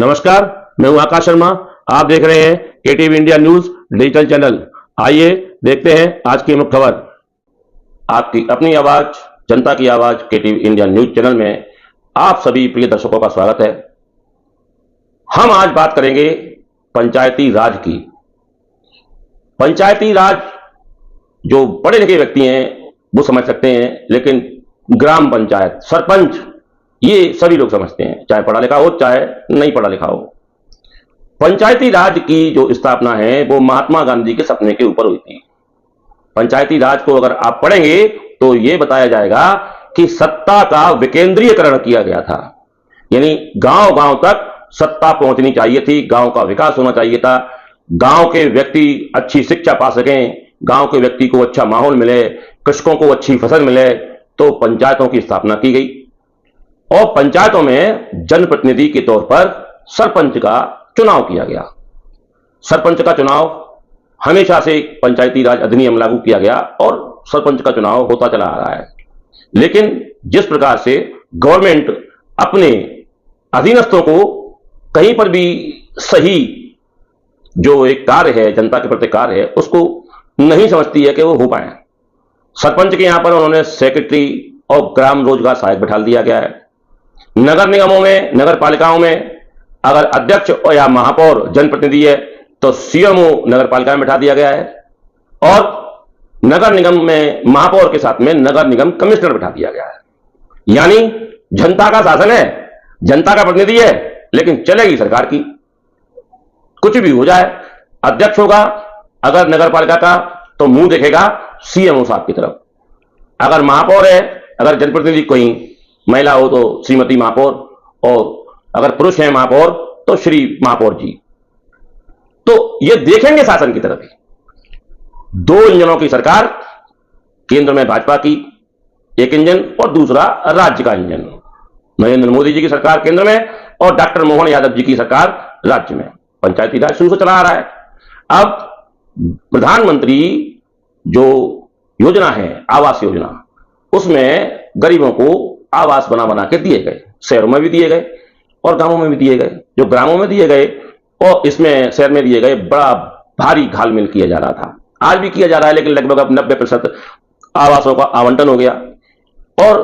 नमस्कार, मैं हूं आकाश शर्मा। आप देख रहे हैं KTV India news digital channel. आइए देखते हैं आज की मुख्य खबर। आपकी अपनी आवाज, जनता की आवाज केटीवी इंडिया न्यूज चैनल में आप सभी प्रिय दर्शकों का स्वागत है। हम आज बात करेंगे पंचायती राज की। पंचायती राज जो पढ़े लिखे व्यक्ति हैं वो समझ सकते हैं, लेकिन ग्राम पंचायत, सरपंच, ये सभी लोग समझते हैं, चाहे पढ़ा लिखा हो चाहे नहीं पढ़ा लिखा हो। पंचायती राज की जो स्थापना है वो महात्मा गांधी के सपने के ऊपर हुई थी। पंचायती राज को अगर आप पढ़ेंगे तो यह बताया जाएगा कि सत्ता का विकेंद्रीयकरण किया गया था, यानी गांव गांव तक सत्ता पहुंचनी चाहिए थी, गांव का विकास होना चाहिए था, गांव के व्यक्ति अच्छी शिक्षा पा सकें, गांव के व्यक्ति को अच्छा माहौल मिले, कृषकों को अच्छी फसल मिले, तो पंचायतों की स्थापना की गई। और पंचायतों में जनप्रतिनिधि के तौर पर सरपंच का चुनाव किया गया। सरपंच का चुनाव हमेशा से पंचायती राज अधिनियम लागू किया गया और सरपंच का चुनाव होता चला आ रहा है। लेकिन जिस प्रकार से गवर्नमेंट अपने अधीनस्थों को कहीं पर भी सही जो एक कार्य है, जनता के प्रति कार्य है, उसको नहीं समझती है कि वो हो पाए। सरपंच के यहां पर उन्होंने सेक्रेटरी और ग्राम रोजगार सहायक बैठा दिया गया है। नगर निगमों में, नगर पालिकाओं में अगर अध्यक्ष या महापौर जनप्रतिनिधि है तो सीएमओ नगर पालिका में बैठा दिया गया है, और नगर निगम में महापौर के साथ में नगर निगम कमिश्नर बैठा दिया गया है। यानी जनता का शासन है, जनता का प्रतिनिधि है, लेकिन चलेगी सरकार की। कुछ भी हो जाए, अध्यक्ष होगा अगर नगर पालिका का तो मुंह देखेगा सीएमओ साहब की तरफ। अगर महापौर है, अगर जनप्रतिनिधि कोई महिला हो तो श्रीमती महापौर, और अगर पुरुष है महापौर तो श्री महापौर जी। तो ये देखेंगे शासन की तरफ ही। दो इंजनों की सरकार, केंद्र में भाजपा की एक इंजन और दूसरा राज्य का इंजन। नरेंद्र मोदी जी की सरकार केंद्र में और डॉक्टर मोहन यादव जी की सरकार राज्य में। पंचायती राज शुरू से चला आ रहा है। अब प्रधानमंत्री जो योजना है, आवास योजना, उसमें गरीबों को आवास बना बना के दिए गए। शहरों में भी दिए गए और गांवों में भी दिए गए। जो ग्रामों में दिए गए और इसमें शहर में दिए गए, बड़ा भारी घालमेल किया जा रहा था। आज भी किया जा रहा है, लेकिन लगभग अब 90% आवासों का आवंटन हो गया और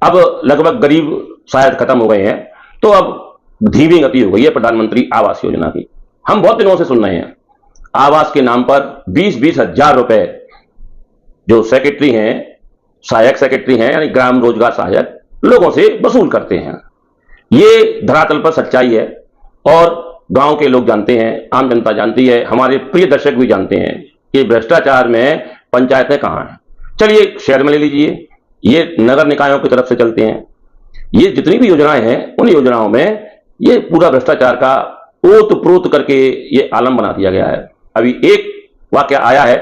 अब लगभग गरीब शायद खत्म हो गए हैं। तो अब धीमी गति हो गई है प्रधानमंत्री आवास योजना की। हम बहुत दिनों से सुन रहे हैं, आवास के नाम पर 20-20 हजार रुपए जो सेक्रेटरी हैं, सहायक सेक्रेटरी हैं, यानी ग्राम रोजगार सहायक, लोगों से वसूल करते हैं। ये धरातल पर सच्चाई है और गांव के लोग जानते हैं, आम जनता जानती है, हमारे प्रिय दर्शक भी जानते हैं कि भ्रष्टाचार में पंचायतें कहां हैं। चलिए शहर में ले लीजिए, ये नगर निकायों की तरफ से चलते हैं। ये जितनी भी योजनाएं हैं, उन योजनाओं में ये पूरा भ्रष्टाचार का ओत प्रोत करके ये आलम बना दिया गया है। अभी एक वाकया आया है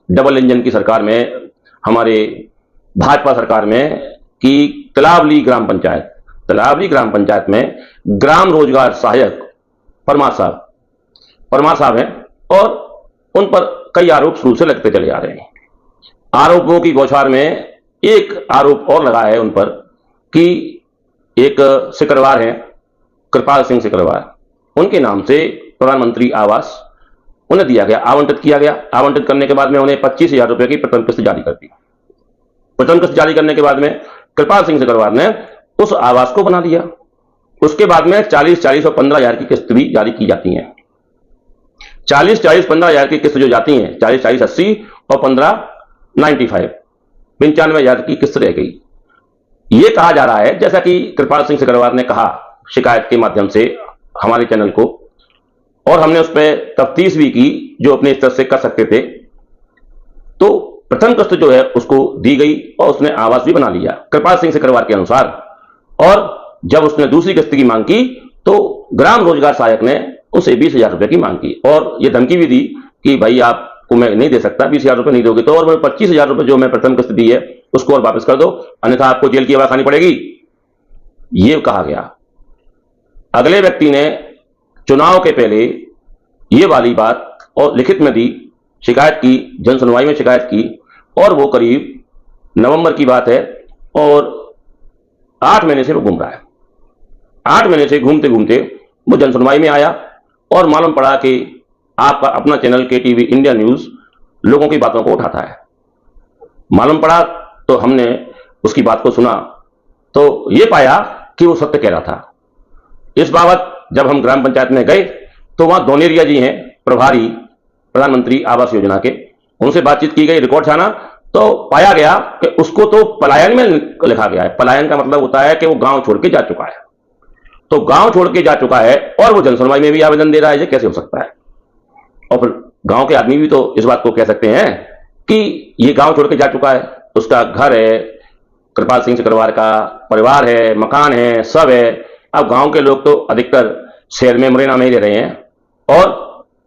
डबल इंजन की सरकार में, हमारे भाजपा सरकार में, कि तलावली ग्राम पंचायत में ग्राम रोजगार सहायक परमार साहब हैं और उन पर कई आरोप शुरू से लगते चले आ रहे हैं। आरोपों की बौछार में एक आरोप और लगा है उन पर कि एक सिकरवार हैं, कृपाल सिंह सिकरवार, उनके नाम से प्रधानमंत्री आवास उन्हें दिया गया, आवंटित किया गया। आवंटित करने के बाद में उन्हें 25,000 रुपए की प्रथम किस्त जारी कर दी। प्रथम किस्त जारी करने के बाद में कृपाल सिंह सिकरवार ने उस आवास को बना दिया। उसके बाद में 40-40 और 15,000 की किस्त भी जारी की जाती हैं। 40-40, 15,000 की किस्त जो जाती हैं, 40-40 80 और 15 95, 95,000 की किस्त रह गई। यह कहा जा रहा है, जैसा कि कृपाल सिंह सिकरवार ने कहा शिकायत के माध्यम से हमारे चैनल को, और हमने उस पर तफ्तीश भी की जो अपने स्तर से कर सकते थे। तो प्रथम किस्त जो है उसको दी गई और उसने आवास भी बना लिया कृपाल सिंह सिकरवार के अनुसार। और जब उसने दूसरी किस्त की मांग की तो ग्राम रोजगार सहायक ने उसे 20,000 रुपए की मांग की और यह धमकी भी दी कि भाई आपको मैं नहीं दे सकता, 20,000 रुपए नहीं दोगे तो और 25,000 रुपए जो मैं प्रथम किस्त दी है उसको और वापस कर दो, अन्यथा आपको जेल की हवा खानी पड़ेगी, ये कहा गया। अगले व्यक्ति ने चुनाव के पहले ये वाली बात और लिखित में दी, शिकायत की, जन सुनवाई में शिकायत की, और वो करीब नवंबर की बात है और 8 महीने से वो घूम रहा है। 8 महीने से घूमते घूमते वो जन सुनवाई में आया और मालूम पड़ा कि आपका अपना चैनल KTV इंडिया न्यूज लोगों की बातों को उठाता है। मालूम पड़ा तो हमने उसकी बात को सुना तो ये पाया कि वो सत्य कह रहा था। इस बाबत जब हम ग्राम पंचायत में गए तो वहां दोनेरिया जी हैं प्रभारी प्रधानमंत्री आवास योजना के, उनसे बातचीत की गई, रिकॉर्ड छाना तो पाया गया कि उसको तो पलायन में लिखा गया है। पलायन का मतलब होता है कि वो गांव छोड़ के जा चुका है, तो गांव छोड़ के जा चुका है और वो जनसुनवाई में भी आवेदन दे रहा है, ये कैसे हो सकता है? और फिर गांव के आदमी भी तो इस बात को कह सकते हैं कि ये गांव छोड़ के जा चुका है, उसका घर है, कृपाल सिंह सिकरवार का परिवार है, मकान है, सब है। अब गांव के लोग तो अधिकतर शहर में मुरैना में ही रह रहे हैं और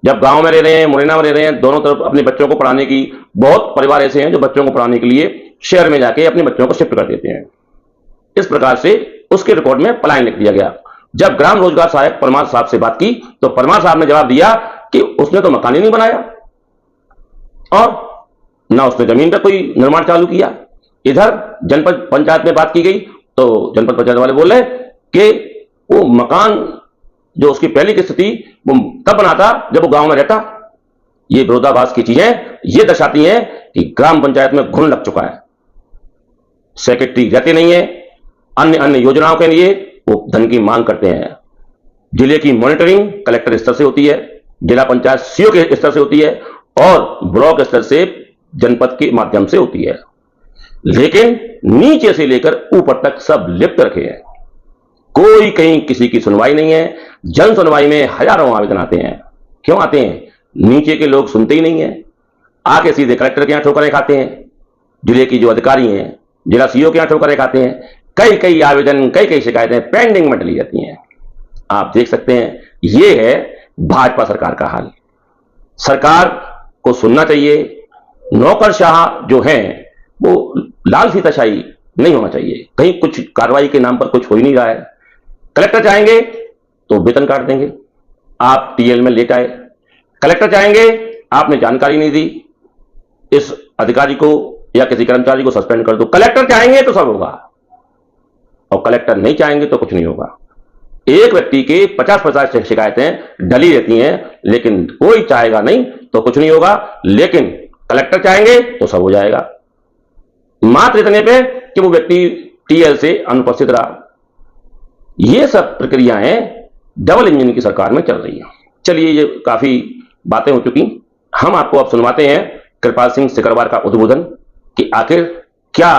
जब गांव में रह रहे हैं, मुरैना में रह रहे हैं, दोनों तरफ अपने बच्चों को पढ़ाने की, बहुत परिवार ऐसे हैं जो बच्चों को पढ़ाने के लिए शहर में जाके अपने बच्चों को शिफ्ट कर देते हैं। इस प्रकार से उसके रिकॉर्ड में पलायन लिख दिया गया। जब ग्राम रोजगार सहायक परमार साहब से बात की तो परमार साहब ने जवाब दिया कि उसने तो मकान ही नहीं बनाया और ना उसने जमीन पर कोई निर्माण चालू किया। इधर जनपद पंचायत में बात की गई तो जनपद पंचायत वाले बोले कि वो मकान जो उसकी पहली किस्त थी वो तब बनाता जब वो गांव में रहता। ये विरोधाभास की चीजें ये दर्शाती हैं कि ग्राम पंचायत में घुन लग चुका है। सेक्रेटरी रहते नहीं है, अन्य अन्य योजनाओं के लिए वो धन की मांग करते हैं। जिले की मॉनिटरिंग कलेक्टर स्तर से होती है, जिला पंचायत सीओ के स्तर से होती है और ब्लॉक स्तर से जनपद के माध्यम से होती है, लेकिन नीचे से लेकर ऊपर तक सब लिप्त रखे हैं। कोई कहीं किसी की सुनवाई नहीं है। जन सुनवाई में हजारों आवेदन आते हैं। क्यों आते हैं? नीचे के लोग सुनते ही नहीं है, आके सीधे कलेक्टर के यहां ठोकरें खाते हैं। जिले की जो अधिकारी हैं, जिला सीओ के यहां ठोकरें खाते हैं। कई कई आवेदन, कई कई शिकायतें पेंडिंग में डली रहती हैं। आप देख सकते हैं, यह है भाजपा सरकार का हाल। सरकार को सुनना चाहिए। नौकरशाह जो हैं वो लाल फीताशाही नहीं होना चाहिए। कहीं कुछ कार्रवाई के नाम पर कुछ हो ही नहीं रहा है। कलेक्टर चाहेंगे तो वेतन काट देंगे, आप TL में लेट आए। कलेक्टर चाहेंगे, आपने जानकारी नहीं दी, इस अधिकारी को या किसी कर्मचारी को सस्पेंड कर दो। कलेक्टर चाहेंगे तो सब होगा और कलेक्टर नहीं चाहेंगे तो कुछ नहीं होगा। एक व्यक्ति के 50-50 शिकायतें डली रहती हैं, लेकिन कोई चाहेगा नहीं तो कुछ नहीं होगा, लेकिन कलेक्टर चाहेंगे तो सब हो जाएगा। मात्र इतने पे कि वो व्यक्ति TL से अनुपस्थित रहा। ये सब प्रक्रियाएं डबल इंजन की सरकार में चल रही हैं। चलिए, ये काफी बातें हो चुकी, हम आपको अब सुनवाते हैं कृपाल सिंह सिकरवार का उद्बोधन कि आखिर क्या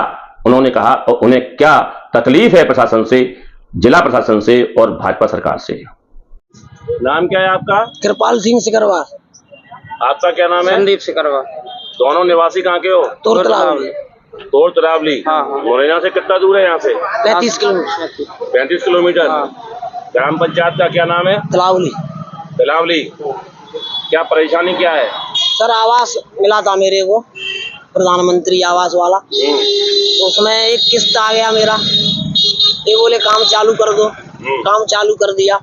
उन्होंने कहा और उन्हें क्या तकलीफ है प्रशासन से, जिला प्रशासन से और भाजपा सरकार से। नाम क्या है आपका? कृपाल सिंह सिकरवार। आपका क्या नाम है? संदीप सिकरवार। दोनों निवासी कहाँ के हो? तोड़ तरावली। हाँ। मुरैना से कितना दूर है यहाँ से? 35 किलोमीटर। 35 किलोमीटर। हाँ। ग्राम पंचायत का क्या नाम है? तलावली। तलावली। क्या परेशानी क्या है? सर, आवास मिला था मेरे को, प्रधानमंत्री आवास वाला, तो उसमें एक किस्त आ गया मेरा। ये बोले काम चालू कर दो, काम चालू कर दिया।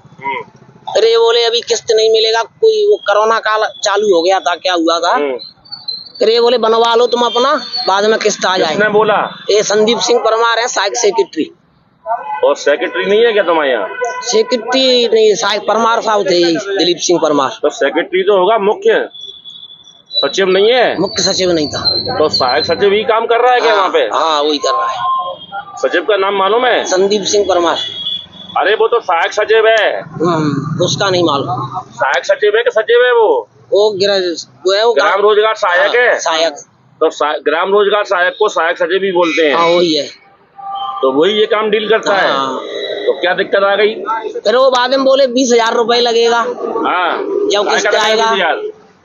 फिर ये बोले अभी किस्त नहीं मिलेगा, कोई वो कोरोना काल चालू हो गया था, क्या हुआ था, फिर ये बोले बनवा लो तुम अपना, बाद में किस्त आ जाएगी। किसने बोला? ये संदीप सिंह परमार है, सहायक सेक्रेटरी। और सेक्रेटरी नहीं है क्या तुम्हारे यहाँ? सेक्रेटरी नहीं, सहायक परमार साहब थे, दिलीप सिंह परमार। तो सेक्रेटरी तो होगा, मुख्य सचिव नहीं है? मुख्य सचिव नहीं था। तो सहायक सचिव ही काम कर रहा है क्या वहाँ पे? हाँ, वही कर रहा है। सचिव का नाम मालूम है? संदीप सिंह परमार। अरे वो तो सहायक सचिव है। उसका नहीं मालूम। सहायक सचिव है कि सचिव है? वो है वो ग्राम रोजगार सहायक है। सहायक। तो ग्राम रोजगार सहायक को सहायक सचिव भी बोलते हैं। हाँ, वही है। तो वही ये काम डील करता है। तो क्या दिक्कत आ गई? फिर वो बाद में बोले 20,000 रुपए लगेगा। हाँ, जब किस्त आएगा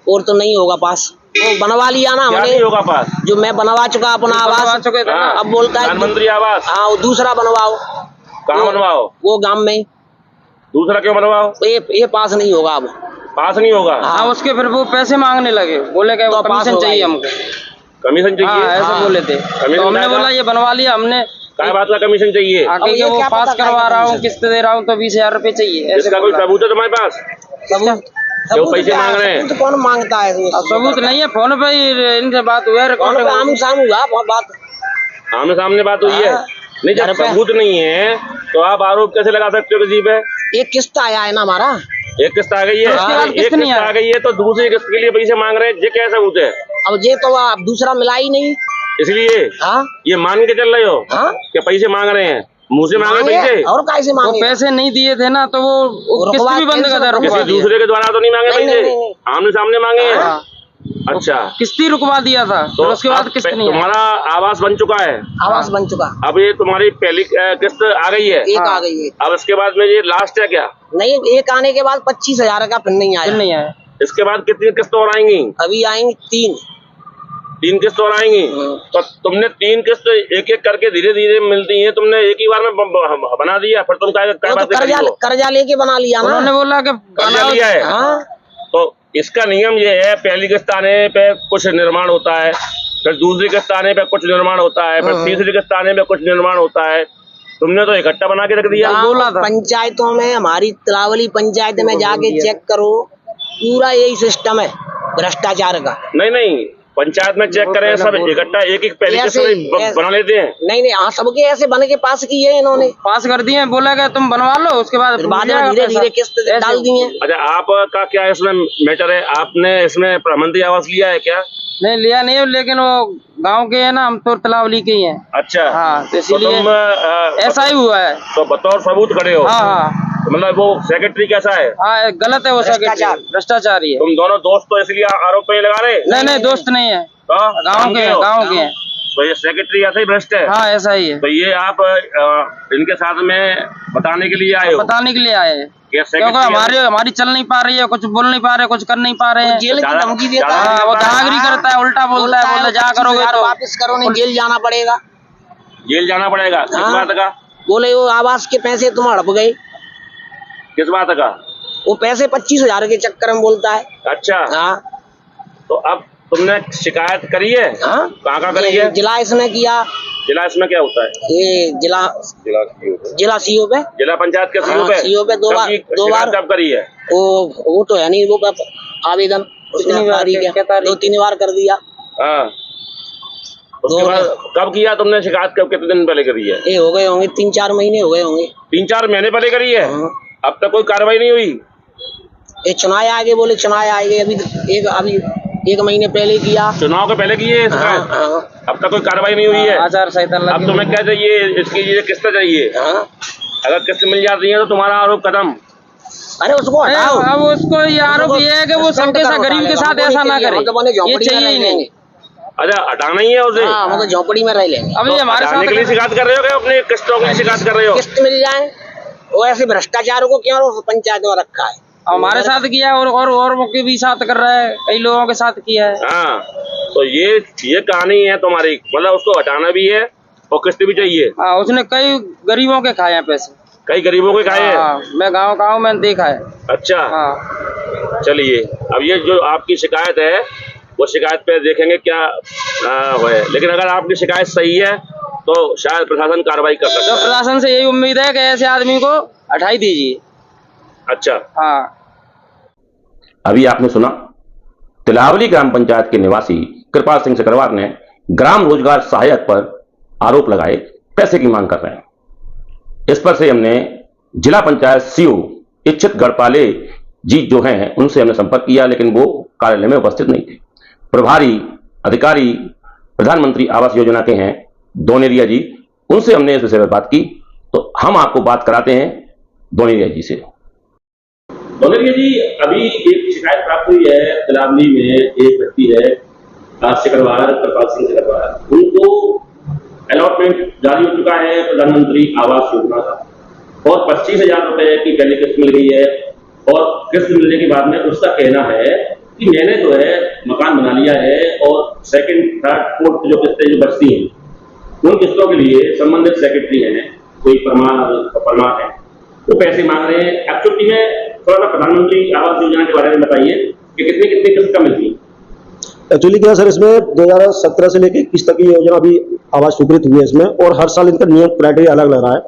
और तो नहीं होगा पास। वो बनवा लिया ना हमने। नहीं होगा पास? जो मैं बनवा चुका अपना आवास। अब बोलता है प्रधानमंत्री आवास। हाँ, दूसरा बनवाओ। कहाँ बनवाओ? वो गांव में। दूसरा क्यों बनवाओ? ये पास नहीं होगा। अब पास नहीं होगा? हाँ, उसके फिर वो पैसे मांगने लगे, बोले कि तो कमीशन चाहिए हमको। कमीशन चाहिए? ऐसा बोले थे। तो हमने बोला ये बनवा लिया हमने। क्या बात का कमीशन चाहिए? आगे के वो पास करवा रहा हूँ, किस्त दे रहा हूँ, तो 20,000 रुपए चाहिए। इसका कोई सबूत है तुम्हारे पास? जो पैसे मांग रहे हैं? तो कौन मांगता है? सबूत नहीं है, फोन पे ही इनसे बात हुआ है। आमने सामने बात हुई है? नहीं, जब सबूत नहीं है तो आप आरोप कैसे लगा सकते हो किसी पे? एक किस्त आया है ना हमारा। एक किस्त आ गई है, उसके बाद एक किस्त नहीं किस्त आ आया। गई है तो दूसरी किस्त के लिए पैसे मांग रहे हैं, ये क्या सबूत है? अब ये तो अब दूसरा मिला ही नहीं। इसलिए हाँ ये मान के चल रहे हो हाँ कि पैसे मांग रहे हैं, मुंह से मांगे मांगे, पैसे? और कैसे वो मांगे? पैसे नहीं दिए थे ना तो वो किस्त भी बंद कर रुकवा किसी दिया। दूसरे के द्वारा तो नहीं मांगे नहीं, पैसे, नहीं, नहीं। आमने सामने मांगे हैं। हाँ, अच्छा, किस्त ही रुकवा दिया था, तो फिर उसके बाद अब किस्त नहीं आया। तुम्हारा आवास बन चुका है, आवास बन चुका, अब ये तुम्हारी पहली किस्त आ गई है, एक हाँ। आ गई है। अब इसके बाद में ये लास्ट है क्या? नहीं, एक आने के बाद 25,000 का फिर नहीं फिर आया। नहीं आया। इसके बाद कितनी किस्त और आएंगी? अभी आएंगी 3। 3 किस्त और आएंगी। तो तुमने 3 किस्त एक एक करके धीरे धीरे मिलती हैं, तुमने एक ही बार में बना दिया, फिर तुम क्या वो तो बातें कर्जा करी हो? कर्जा लेके बना लिया ना। उन्होंने बोला कि कर्जा बनाओ। लिया है। हाँ तो इसका नियम ये है, पहली किस्त आने पे कुछ निर्माण होता है, फिर दूसरी किस्त आने पे कुछ निर्माण होता है, फिर तीसरी किस्त आने पे कुछ निर्माण होता है। तुमने तो इकट्ठा बना के रख दिया। हाँ, बोला था। पंचायतों में, हमारी तिलावली पंचायत में जाके चेक करो, पूरा यही सिस्टम है भ्रष्टाचार का। नहीं नहीं, पंचायत में चेक करें, सब इकट्ठा एक एक पहली किस्त ऐसे- बना लेते हैं। नहीं नहीं, हाँ सबके ऐसे बन के पास किए हैं इन्होंने, पास कर दिए, बोला कि तुम बनवा लो, उसके बाद फिर बाद मिल में जाएगा धीरे पैसा। धीरे किस्त ऐसे- डाल दिए। अच्छा, आपका क्या इसमें मैटर है? आपने इसमें प्रधानमंत्री आवास लिया है क्या? नहीं लिया नहीं, लेकिन वो गांव के हैं ना, हम तो तिलावली के ही हैं। अच्छा, हाँ, तो तो इसीलिए तुम ऐसा ही हुआ है। तो बतौर सबूत खड़े हो। हाँ हाँ तो मतलब वो सेक्रेटरी कैसा है? हाँ, गलत है वो भ्रष्टाचार। भ्रष्टाचारी है। तुम दोनों दोस्त तो इसलिए आरोप पे लगा रहे? नहीं नहीं, दोस्त नहीं है, तो गाँव के हैं, हो? गाँव के हैं। तो ये सेक्रेटरी ऐसा ही भ्रष्ट है? हाँ ऐसा ही है, तो ये आप इनके साथ में बताने के लिए आए हो? बताने के लिए आए हैं, कि क्योंकि सेक्रेटरी हमारी चल नहीं पा रही है, कुछ बोल नहीं पा रहे, कुछ कर नहीं पा रहे हैं। जेल की ज्यादा- धमकी देता ज्यादा- है। हाँ, वो दादागिरी करता है, उल्टा बोलता है, बोले जा करोगे 25,000 तो वापस करो, नहीं जेल जाना पड़ेगा। जेल जाना पड़ेगा? किस हाँ। बात का? बोले वो आवास के पैसे तुम हड़प गए, किस बात का? वो पैसे 25,000 के चक्कर में बोलता है। अच्छा, हाँ तो अब तुमने शिकायत करी है? हाँ, कहाँ करी है? जिला इसमें किया, जिला इसमें क्या होता है? ये जिला जिला सीओ पे, जिला पंचायत के सीओ हाँ, पे? सीओ पे दो बार- कब की दो शिकायत बार। कब करी है? वो तो है नहीं, वो आवेदन उसने कितनी बार- तारीख क्या तारीख? 2-3 बार कर दिया। हाँ, उसके दो बाद कब किया तुमने शिकायत? कब, कितने दिन पहले करी है? ये हो गए होंगे 3-4 महीने हो गए होंगे। 3-4 महीने पहले करी है? हाँ। अब तक कोई कार्रवाई नहीं हुई? ये चुनाव आगे बोले, चुनाव आगे अभी 1 महीने पहले किया। चुनाव के पहले की है हाँ, शिकायत? हाँ, अब तक कोई कार्रवाई नहीं हुई है? आचार संहिता अब लगी तुम्हें क्या चाहिए? इसकी ये किस्त चाहिए। हाँ। अगर किस्त मिल जाती है तो तुम्हारा आरोप खत्म। अरे उसको नहीं, हटाओ। अब उसको ये आरोप ये है कि वो सबके साथ, गरीब के साथ ऐसा ना करे, ये चाहिए ही नहीं। अच्छा, हटाना ही है उसे? हाँ, हम तो झोपड़ी में रह लेंगे। अब ये हमारे हटाने के लिए साथ शिकायत कर रहे हो क्या? अपने किस्तों की शिकायत कर रहे हो? किस्त मिल जाए, वो ऐसे भ्रष्टाचार को क्यों पंचायत में रखा है? हमारे साथ किया और के भी साथ कर रहा है, कई लोगों के साथ किया है। हाँ, तो ये कहानी है तुम्हारी, मतलब उसको हटाना भी है और किस्त भी चाहिए। हाँ, उसने कई गरीबों के खाए हैं पैसे। कई गरीबों के खाए हैं? हाँ, मैं गाँव में देखा है। अच्छा, हाँ चलिए, अब ये जो आपकी शिकायत है वो शिकायत पे देखेंगे क्या है, लेकिन अगर आपकी शिकायत सही है तो शायद प्रशासन कार्रवाई कर सकता तो है। प्रशासन से यही उम्मीद है कि ऐसे आदमी को हटाई दीजिए। अच्छा, हाँ, अभी आपने सुना तिलावली ग्राम पंचायत के निवासी कृपाल सिंह सिकरवार ने ग्राम रोजगार सहायक पर आरोप लगाए, पैसे की मांग कर रहे हैं। इस पर से हमने जिला पंचायत सीओ इच्छित गढ़पाले जी जो हैं उनसे हमने संपर्क किया, लेकिन वो कार्यालय में उपस्थित नहीं थे। प्रभारी अधिकारी प्रधानमंत्री आवास योजना के हैं दोनेरिया जी, उनसे हमने इस विषय पर बात की, तो हम आपको बात कराते हैं दोनेरिया जी से। दोनेरिया जी, अभी एक शिकायत प्राप्त हुई है तिलावली में, एक व्यक्ति है सिकरवार, कृपाल सिंह सिकरवार, उनको अलॉटमेंट जारी हो चुका है प्रधानमंत्री आवास योजना का और 25,000 रुपए की पहली किस्त मिल गई है, और किस्त मिलने के बाद में उसका कहना है कि मैंने जो है मकान बना लिया है और सेकंड, थर्ड, फोर्थ जो किस्तें जो बचती हैं उन किस्तों के लिए संबंधित सेक्रेटरी हैं, कोई परमार है, वो पैसे मांग रहे हैं। एक्चुअली में थोड़ा सा प्रधानमंत्री आवास योजना के बारे में बताइए कि कितनी कितनी किस्त का मिलती है? एक्चुअली क्या सर, इसमें 2017 से लेकर 21 तक की योजना अभी आवास स्वीकृत हुई है इसमें, और हर साल इनका नियम क्राइटेरिया अलग लग रहा है।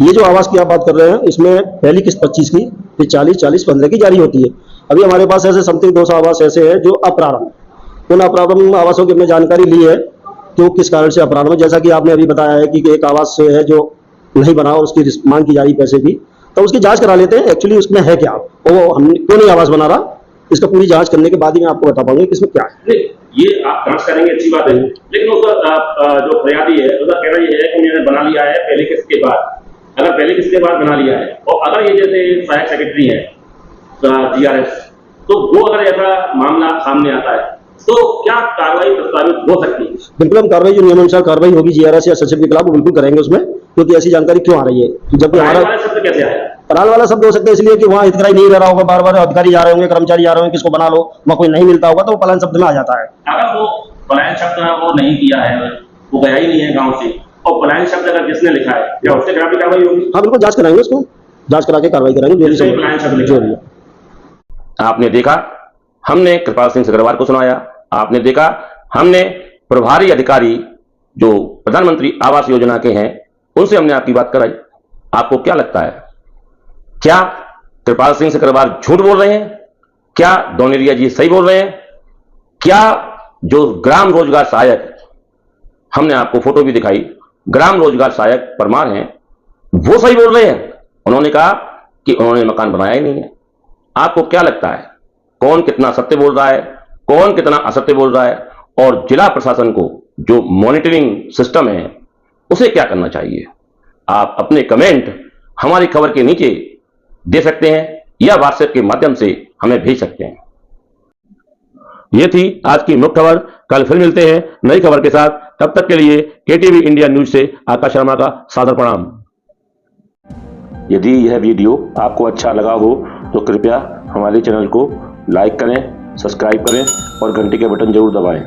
ये जो आवास की आप बात कर रहे हैं, इसमें पहली किस्त 25 की, फिर 40, 15 की जारी होती है। अभी हमारे पास ऐसे समथिंग 200 आवास ऐसे हैं जो अप्रारंभ, उन अप्रारंभ आवासों की हमने जानकारी ली है कि वो किस कारण से अप्रारंभ है। जैसा कि आपने अभी बताया है कि एक आवास है जो नहीं बना और उसकी मांग की जा रही पैसे की, तो उसकी जांच करा लेते हैं एक्चुअली उसमें है क्या, वो हम क्यों नहीं आवास बना रहा, इसका पूरी जांच करने के बाद ही मैं आपको बता पाऊंगा कि इसमें क्या है। ये आप जांच करेंगे अच्छी बात है, लेकिन उसका जो फरियादी है उसका कहना ये है कि मैंने बना लिया है पहले किस्त के बाद। अगर पहले किस्त के बाद बना लिया है और अगर ये जैसे सहायक सेक्रेटरी है GRS, तो वो अगर ऐसा मामला सामने आता है तो क्या कार्रवाई प्रस्तावित हो सकती है? बिल्कुल हम कार्रवाई जो नियमानुसार कार्रवाई होगी GRS या सचिव के खिलाफ वो बिल्कुल करेंगे उसमें, क्योंकि ऐसी जानकारी क्यों आ रही है जबकि हमारा शब्द कैसे आया? पराल वाला शब्द हो सकता है इसलिए कि वहाँ हितग्राही नहीं रह रहा होगा, बार बार अधिकारी जा रहे होंगे, कर्मचारी जा रहे होंगे, किसको बना लो, वहाँ कोई नहीं मिलता होगा तो वो पलायन शब्द में आ जाता है। अगर वो पलायन शब्द वो नहीं किया है, वो गया ही नहीं है गांव से, और पलायन शब्द अगर जिसने लिखा है क्या उससे खिलाफ भी कार्रवाई होगी? हाँ बिल्कुल जांच कराएंगे, उसको जांच करा के कार्रवाई कराएंगे जो भी। आपने देखा, हमने कृपाल सिंह सिकरवार को सुनाया, आपने देखा हमने प्रभारी अधिकारी जो प्रधानमंत्री आवास योजना के हैं उनसे हमने आपकी बात कराई। आपको क्या लगता है, क्या कृपाल सिंह सिकरवार झूठ बोल रहे हैं? क्या डोनेरिया जी सही बोल रहे हैं? क्या जो ग्राम रोजगार सहायक, हमने आपको फोटो भी दिखाई, ग्राम रोजगार सहायक परमार हैं, वो सही बोल रहे हैं? उन्होंने कहा कि उन्होंने मकान बनाया ही नहीं है। आपको क्या लगता है कौन कितना सत्य बोल रहा है, कौन कितना असत्य बोल रहा है, और जिला प्रशासन को जो मॉनिटरिंग सिस्टम है उसे क्या करना चाहिए? आप अपने कमेंट हमारी खबर के नीचे दे सकते हैं या व्हाट्सएप के माध्यम से हमें भेज सकते हैं। यह थी आज की मुख्य खबर। कल फिर मिलते हैं नई खबर के साथ। तब तक के लिए KTV इंडिया न्यूज से आकाश शर्मा का सादर प्रणाम। यदि यह वीडियो आपको अच्छा लगा हो तो कृपया हमारे चैनल को लाइक करें, सब्सक्राइब करें और घंटी के बटन जरूर दबाएं।